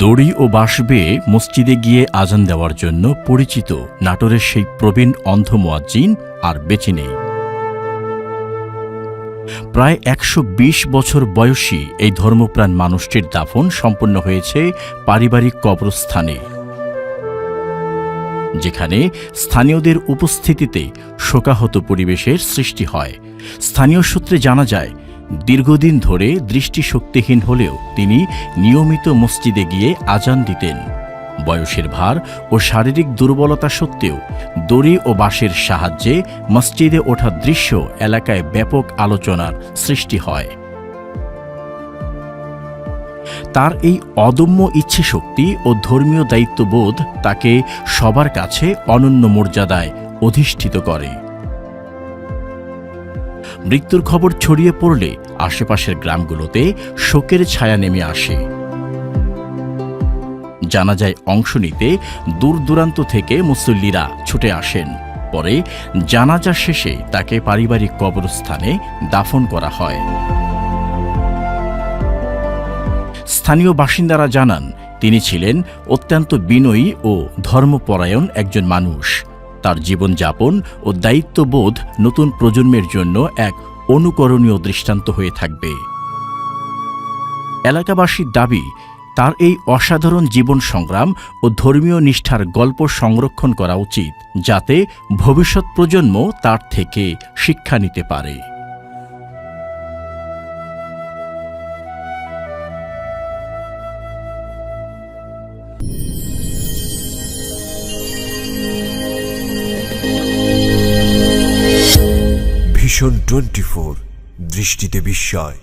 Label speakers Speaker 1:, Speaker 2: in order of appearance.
Speaker 1: দড়ি ও বাঁশ বেয়ে মসজিদে গিয়ে আজান দেওয়ার জন্য পরিচিত নাটোরের সেই প্রবীণ অন্ধ মুয়াজ্জিন আর বেঁচে নেই। প্রায় ১২০ বছর বয়সী এই ধর্মপ্রাণ মানুষটির দাফন সম্পন্ন হয়েছে পারিবারিক কবরস্থানে, যেখানে স্থানীয়দের উপস্থিতিতে শোকাহত পরিবেশের সৃষ্টি হয়। স্থানীয় সূত্রে জানা যায়, দীর্ঘদিন ধরে দৃষ্টিশক্তিহীন হলেও তিনি নিয়মিত মসজিদে গিয়ে আজান দিতেন। বয়সের ভার ও শারীরিক দুর্বলতা সত্ত্বেও দড়ি ও বাঁশের সাহায্যে মসজিদে ওঠা দৃশ্য এলাকায় ব্যাপক আলোচনার সৃষ্টি হয়। তার এই অদম্য ইচ্ছেশক্তি ও ধর্মীয় দায়িত্ববোধ তাকে সবার কাছে অনন্য মর্যাদায় অধিষ্ঠিত করে। মৃত্যুর খবর ছড়িয়ে পড়লে আশেপাশের গ্রামগুলোতে শোকের ছায়া নেমে আসে। জানাজায় অংশ নিতে দূর দূরান্ত থেকে মুসল্লিরা ছুটে আসেন। পরে জানাজা শেষে তাকে পারিবারিক কবরস্থানে দাফন করা হয়। স্থানীয় বাসিন্দারা জানান, তিনি ছিলেন অত্যন্ত বিনয়ী ও ধর্মপরায়ণ একজন মানুষ। তার জীবনযাপন ও দায়িত্ববোধ নতুন প্রজন্মের জন্য এক অনুকরণীয় দৃষ্টান্ত হয়ে থাকবে। এলাকাবাসীর দাবি, তার এই অসাধারণ জীবন সংগ্রাম ও ধর্মীয় নিষ্ঠার গল্প সংরক্ষণ করা উচিত, যাতে ভবিষ্যৎ প্রজন্ম তার থেকে শিক্ষা নিতে পারে।
Speaker 2: ভিশন 24, দৃষ্টিতে বিস্ময়।